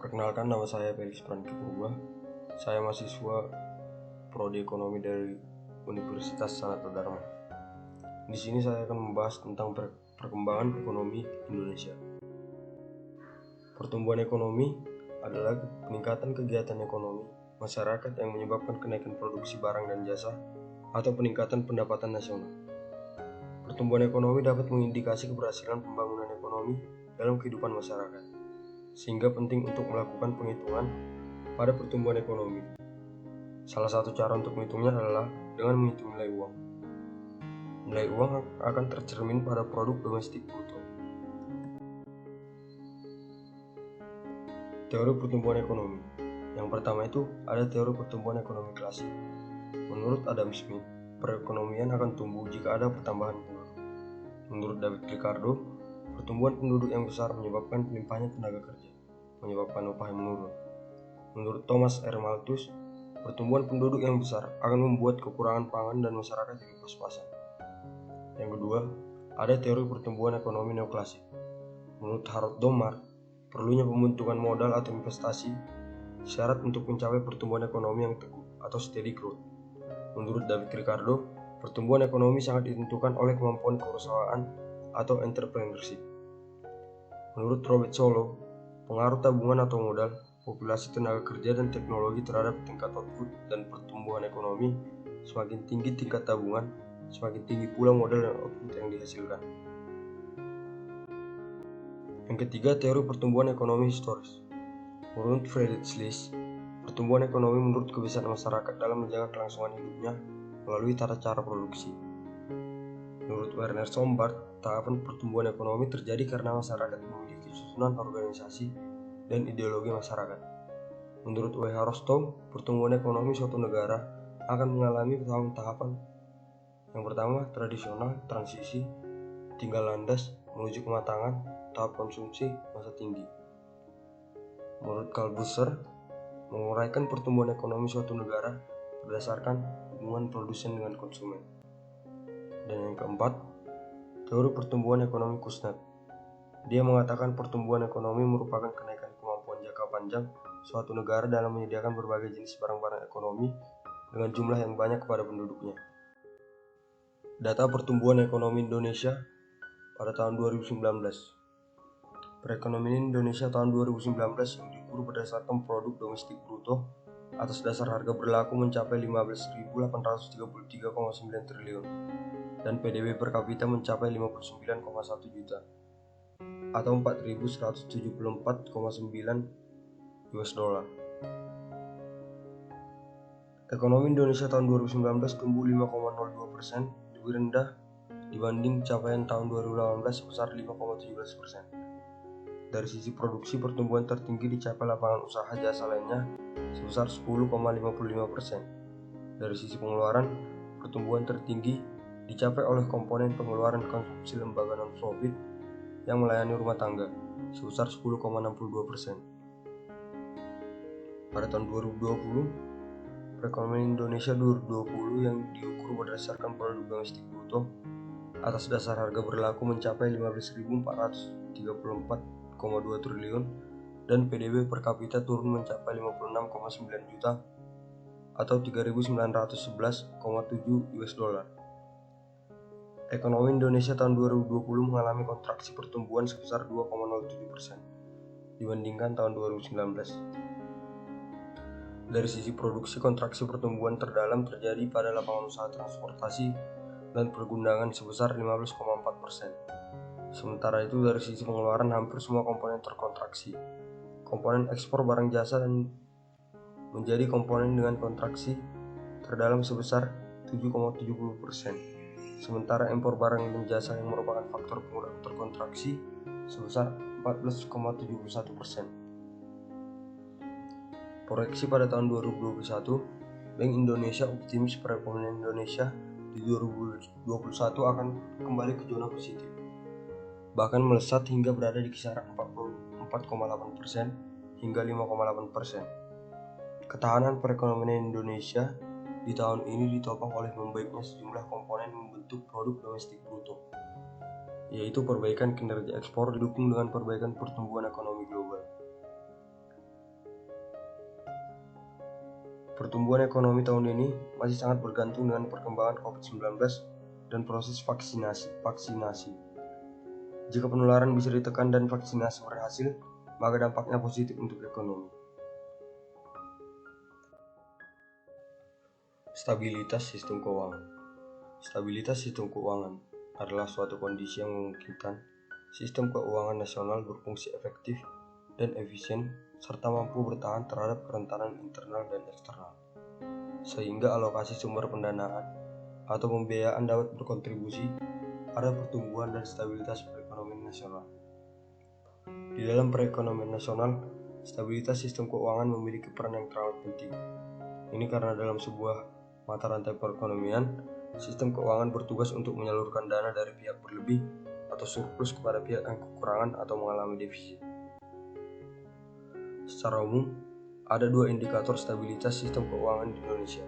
Perkenalkan, nama saya Felix Franky Purba. Saya mahasiswa Prodi Ekonomi dari Universitas Sanata Dharma. Di sini saya akan membahas tentang perkembangan ekonomi Indonesia. Pertumbuhan ekonomi adalah peningkatan kegiatan ekonomi masyarakat yang menyebabkan kenaikan produksi barang dan jasa atau peningkatan pendapatan nasional. Pertumbuhan ekonomi dapat mengindikasi keberhasilan pembangunan ekonomi dalam kehidupan masyarakat, sehingga penting untuk melakukan penghitungan pada pertumbuhan ekonomi. Salah satu cara untuk menghitungnya adalah dengan menghitung nilai uang. Nilai uang akan tercermin pada produk domestik bruto. Teori pertumbuhan ekonomi. Yang pertama itu ada teori pertumbuhan ekonomi klasik. Menurut Adam Smith, perekonomian akan tumbuh jika ada pertambahan penduduk. Menurut David Ricardo, pertumbuhan penduduk yang besar menyebabkan limpahnya tenaga kerja, menyebabkan upah yang menurun. Menurut Thomas R. Malthus, pertumbuhan penduduk yang besar akan membuat kekurangan pangan dan masyarakat hidup pas-pasan. Yang kedua, ada teori pertumbuhan ekonomi neoklasik. Menurut Harold Domar, perlunya pembentukan modal atau investasi syarat untuk mencapai pertumbuhan ekonomi yang teguh atau steady growth. Menurut David Ricardo, pertumbuhan ekonomi sangat ditentukan oleh kemampuan kewirausahaan atau entrepreneurship. Menurut Robert Solow, pengaruh tabungan atau modal, populasi tenaga kerja dan teknologi terhadap tingkat output dan pertumbuhan ekonomi. Semakin tinggi tingkat tabungan, semakin tinggi pula modal dan output yang dihasilkan. Yang ketiga, teori pertumbuhan ekonomi historis. Menurut Friedrich List, pertumbuhan ekonomi menurut kebiasaan masyarakat dalam menjaga kelangsungan hidupnya melalui tata cara produksi. Menurut Werner Sombart, tahapan pertumbuhan ekonomi terjadi karena masyarakat memiliki susunan organisasi dan ideologi masyarakat. Menurut W.H. Rostow, pertumbuhan ekonomi suatu negara akan mengalami tahapan. Yang pertama, tradisional, transisi, tinggal landas, menuju kematangan, tahap konsumsi, masa tinggi. Menurut Corbusier, menguraikan pertumbuhan ekonomi suatu negara berdasarkan hubungan produsen dengan konsumen. Dan yang keempat, teori pertumbuhan ekonomi Kuznets. Dia mengatakan pertumbuhan ekonomi merupakan kenaikan kemampuan jangka panjang suatu negara dalam menyediakan berbagai jenis barang-barang ekonomi dengan jumlah yang banyak kepada penduduknya. Data pertumbuhan ekonomi Indonesia pada tahun 2019. Perekonomian Indonesia tahun 2019 yang diukur berdasarkan produk domestik bruto atas dasar harga berlaku mencapai 15.833,9 triliun dan PDB per kapita mencapai 59,1 juta atau 4.174,9 US dollar. Ekonomi Indonesia tahun 2019 tumbuh 5,02%, lebih rendah dibanding capaian tahun 2018 sebesar 5,17%. Dari sisi produksi, pertumbuhan tertinggi dicapai lapangan usaha jasa lainnya sebesar 10,55%. Dari sisi pengeluaran, pertumbuhan tertinggi dicapai oleh komponen pengeluaran konsumsi lembaga non-profit yang melayani rumah tangga sebesar 10,62%. Pada tahun 2020, perekonomian Indonesia 2020 yang diukur berdasarkan produk domestik bruto atas dasar harga berlaku mencapai 15.434,2 triliun dan PDB per kapita turun mencapai 56,9 juta atau 3.911,7 US dollar. Ekonomi Indonesia tahun 2020 mengalami kontraksi pertumbuhan sebesar 2,07% dibandingkan tahun 2019. Dari sisi produksi, kontraksi pertumbuhan terdalam terjadi pada lapangan usaha transportasi dan pergundangan sebesar 15,4%. Sementara itu dari sisi pengeluaran hampir semua komponen terkontraksi. Komponen ekspor barang jasa dan menjadi komponen dengan kontraksi terdalam sebesar 7,70%. Sementara impor barang dan jasa yang merupakan faktor pengurang terkontraksi sebesar 14,71%. Proyeksi pada tahun 2021, Bank Indonesia optimis perekonomian Indonesia di 2021 akan kembali ke zona positif, bahkan melesat hingga berada di kisaran 44,8% hingga 5,8%. Ketahanan perekonomian Indonesia di tahun ini ditopang oleh membaiknya sejumlah komponen membentuk produk domestik bruto, yaitu perbaikan kinerja ekspor didukung dengan perbaikan pertumbuhan ekonomi global. Pertumbuhan ekonomi tahun ini masih sangat bergantung dengan perkembangan COVID-19 dan proses vaksinasi. Jika penularan bisa ditekan dan vaksinasi berhasil, maka dampaknya positif untuk ekonomi. Stabilitas sistem keuangan. Stabilitas sistem keuangan adalah suatu kondisi yang memungkinkan sistem keuangan nasional berfungsi efektif dan efisien serta mampu bertahan terhadap kerentanan internal dan eksternal, sehingga alokasi sumber pendanaan atau pembiayaan dapat berkontribusi pada pertumbuhan dan stabilitas perekonomian nasional. Di dalam perekonomian nasional, stabilitas sistem keuangan memiliki peran yang teramat penting. Ini karena dalam sebuah mata rantai perekonomian, sistem keuangan bertugas untuk menyalurkan dana dari pihak berlebih atau surplus kepada pihak yang kekurangan atau mengalami defisit. Secara umum, ada dua indikator stabilitas sistem keuangan di Indonesia,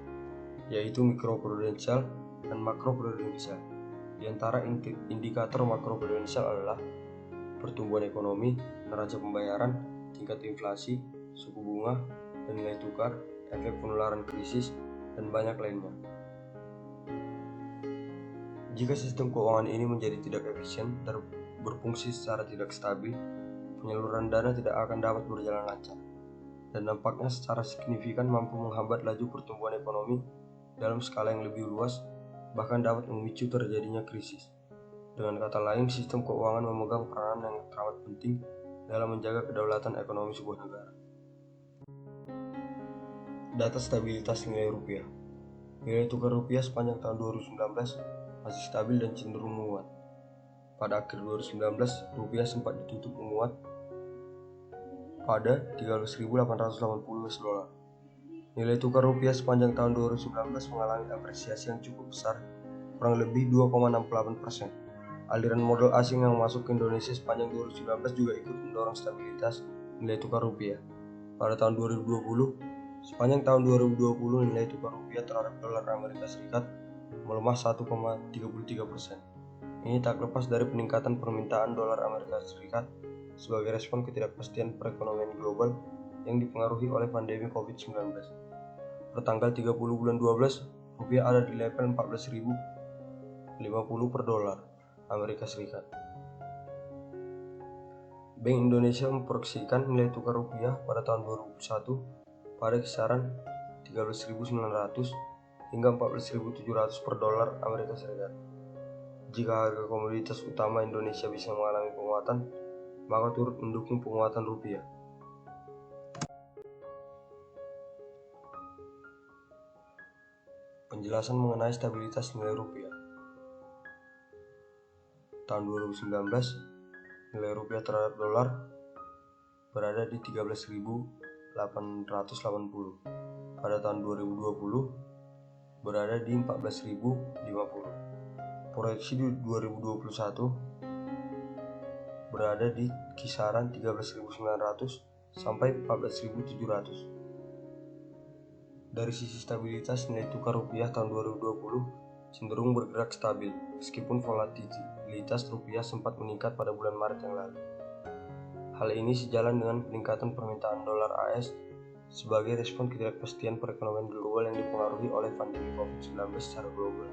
yaitu mikroprudensial dan makroprudensial. Di antara indikator makroprudensial adalah pertumbuhan ekonomi, neraca pembayaran, tingkat inflasi, suku bunga, dan nilai tukar, efek penularan krisis, dan banyak lainnya. Jika sistem keuangan ini menjadi tidak efisien dan berfungsi secara tidak stabil, penyaluran dana tidak akan dapat berjalan lancar, dan dampaknya secara signifikan mampu menghambat laju pertumbuhan ekonomi dalam skala yang lebih luas, bahkan dapat memicu terjadinya krisis. Dengan kata lain, sistem keuangan memegang peranan yang teramat penting dalam menjaga kedaulatan ekonomi sebuah negara. Data stabilitas nilai rupiah. Nilai tukar rupiah sepanjang tahun 2019 masih stabil dan cenderung menguat. Pada akhir 2019, rupiah sempat ditutup menguat pada 13.880 US dollar. Nilai tukar rupiah sepanjang tahun 2019 mengalami apresiasi yang cukup besar, kurang lebih 2,68%. Aliran modal asing yang masuk ke Indonesia sepanjang 2019 juga ikut mendorong stabilitas nilai tukar rupiah. Pada tahun 2020, sepanjang tahun 2020 nilai tukar rupiah terhadap dolar Amerika Serikat melemah 1,33%. Ini tak lepas dari peningkatan permintaan dolar Amerika Serikat sebagai respon ketidakpastian perekonomian global yang dipengaruhi oleh pandemi COVID-19. Pertanggal 30 bulan 12, rupiah ada di level 14.050 per dolar Amerika Serikat. Bank Indonesia memproyeksikan nilai tukar rupiah pada tahun 2021 pada kisaran 13.900 hingga 14.700 per dolar Amerika Serikat. Jika harga komoditas utama Indonesia bisa mengalami penguatan, maka turut mendukung penguatan rupiah. Penjelasan mengenai stabilitas nilai rupiah. Tahun 2019, nilai rupiah terhadap dolar berada di 13.880. Pada tahun 2020, berada di 14.050. Proyeksi di 2021 berada di kisaran 13.900 sampai 14.700. Dari sisi stabilitas nilai tukar rupiah tahun 2020 cenderung bergerak stabil, meskipun volatilitas rupiah sempat meningkat pada bulan Maret yang lalu. Hal ini sejalan dengan peningkatan permintaan dolar AS sebagai respon ketidakpastian perekonomian global yang dipengaruhi oleh pandemi COVID-19 secara global.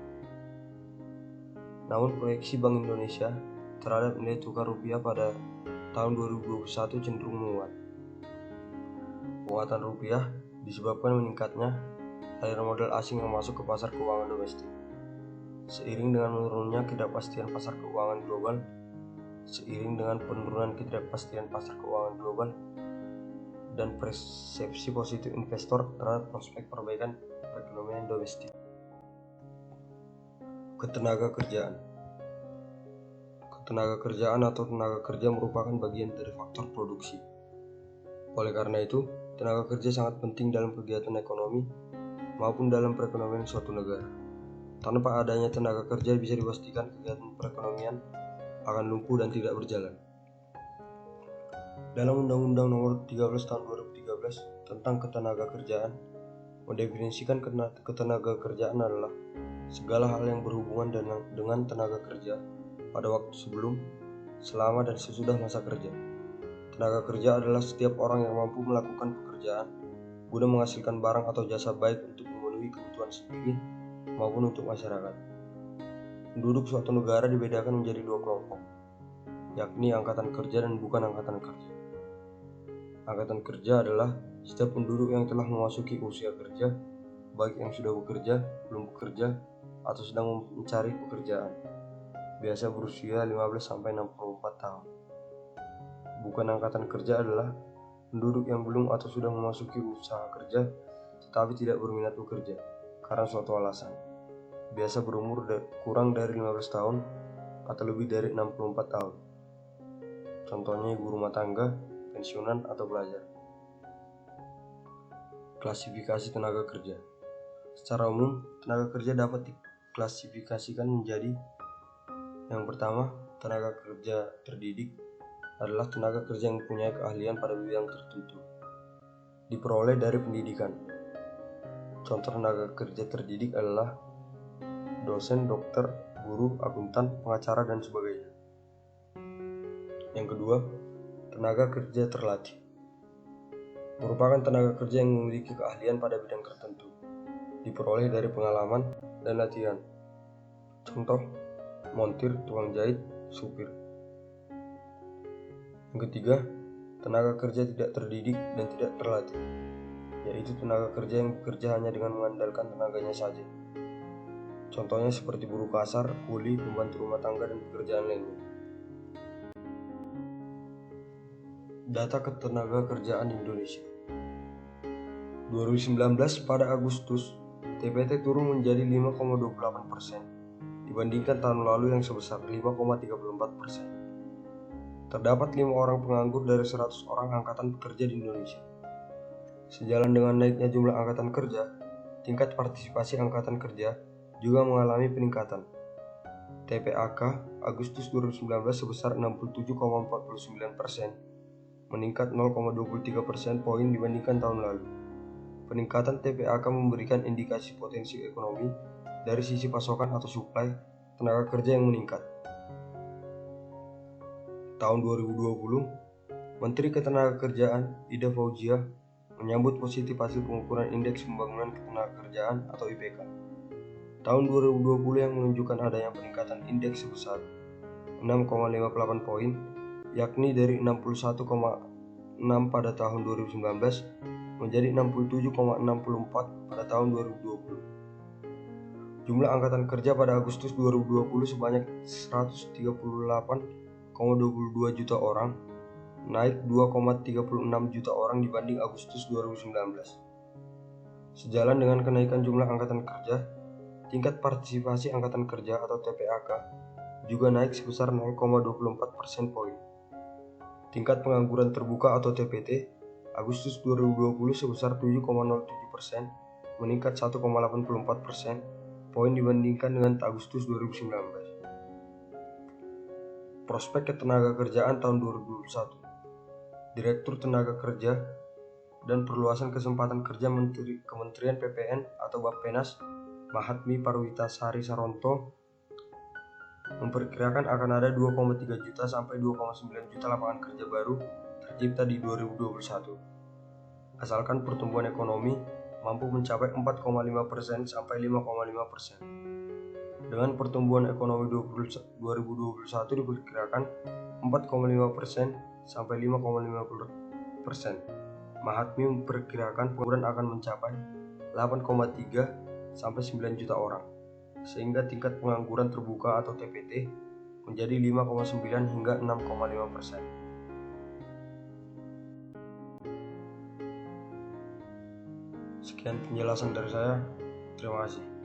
Namun proyeksi Bank Indonesia terhadap nilai tukar rupiah pada tahun 2021 cenderung menguat. Penguatan rupiah disebabkan meningkatnya aliran modal asing yang masuk ke pasar keuangan domestik. Seiring dengan menurunnya ketidakpastian pasar keuangan global, dan persepsi positif investor terhadap prospek perbaikan perekonomian domestik. Ketenaga kerjaan atau tenaga kerja merupakan bagian dari faktor produksi. Oleh karena itu, tenaga kerja sangat penting dalam kegiatan ekonomi maupun dalam perekonomian suatu negara. Tanpa adanya tenaga kerja bisa dipastikan kegiatan perekonomian akan lumpuh dan tidak berjalan. Dalam Undang-Undang Nomor 13 Tahun 2013 tentang Ketenaga Kerjaan, mendefinisikan ketenaga kerjaan adalah segala hal yang berhubungan dengan tenaga kerja pada waktu sebelum, selama, dan sesudah masa kerja. Tenaga kerja adalah setiap orang yang mampu melakukan pekerjaan guna menghasilkan barang atau jasa baik untuk memenuhi kebutuhan sendiri maupun untuk masyarakat. Penduduk suatu negara dibedakan menjadi dua kelompok, yakni angkatan kerja dan bukan angkatan kerja. Angkatan kerja adalah setiap penduduk yang telah memasuki usia kerja, baik yang sudah bekerja, belum bekerja, atau sedang mencari pekerjaan, biasa berusia 15-64 tahun. Bukan angkatan kerja adalah penduduk yang belum atau sudah memasuki usaha kerja tetapi tidak berminat bekerja karena suatu alasan, biasa berumur kurang dari 15 tahun atau lebih dari 64 tahun. Contohnya ibu rumah tangga, pensiunan, atau pelajar. Klasifikasi tenaga kerja. Secara umum, tenaga kerja dapat diklasifikasikan menjadi: yang pertama, tenaga kerja terdidik adalah tenaga kerja yang mempunyai keahlian pada bidang tertentu, diperoleh dari pendidikan. Contoh tenaga kerja terdidik adalah dosen, dokter, guru, akuntan, pengacara, dan sebagainya. Yang kedua, tenaga kerja terlatih merupakan tenaga kerja yang memiliki keahlian pada bidang tertentu, diperoleh dari pengalaman dan latihan. Contoh, montir, tukang jahit, supir. Yang ketiga, tenaga kerja tidak terdidik dan tidak terlatih, yaitu tenaga kerja yang bekerja hanya dengan mengandalkan tenaganya saja. Contohnya seperti buruh kasar, kuli, pembantu rumah tangga, dan pekerjaan lainnya. Data ketenaga kerjaan Indonesia 2019 pada Agustus, TPT turun menjadi 5,28% dibandingkan tahun lalu yang sebesar 5,34%. Terdapat 5 orang penganggur dari 100 orang angkatan pekerja di Indonesia. Sejalan dengan naiknya jumlah angkatan kerja, tingkat partisipasi angkatan kerja juga mengalami peningkatan. TPAK Agustus 2019 sebesar 67,49%, meningkat 0,23% poin dibandingkan tahun lalu. Peningkatan TPAK memberikan indikasi potensi ekonomi dari sisi pasokan atau suplai tenaga kerja yang meningkat. Tahun 2020, Menteri Ketenagakerjaan Ida Fauzia menyambut positif hasil pengukuran Indeks Pembangunan Ketenagakerjaan atau IPK tahun 2020 yang menunjukkan adanya peningkatan indeks sebesar 6,58 poin, yakni dari 61,6 pada tahun 2019 menjadi 67,64 pada tahun 2020. Jumlah angkatan kerja pada Agustus 2020 sebanyak 138,22 juta orang, naik 2,36 juta orang dibanding Agustus 2019. Sejalan dengan kenaikan jumlah angkatan kerja, tingkat partisipasi angkatan kerja atau TPAK juga naik sebesar 0,24% poin. Tingkat pengangguran terbuka atau TPT Agustus 2020 sebesar 7,07%, meningkat 1,84% poin dibandingkan dengan Agustus 2019. Prospek Ketenagakerjaan tahun 2021. Direktur Tenaga Kerja dan Perluasan Kesempatan Kerja Kementerian PPN atau Bappenas, Mahatmi Parwitasari Saronto, memperkirakan akan ada 2,3 juta sampai 2,9 juta lapangan kerja baru tercipta di 2021. Asalkan pertumbuhan ekonomi mampu mencapai 4,5% sampai 5,5%. Dengan pertumbuhan ekonomi 2021 diperkirakan 4,5% sampai 5,5%. Mahatmi memperkirakan pengangguran akan mencapai 8,3 sampai 9 juta orang, sehingga tingkat pengangguran terbuka atau TPT menjadi 5,9 hingga 6,5%. Sekian penjelasan dari saya. Terima kasih.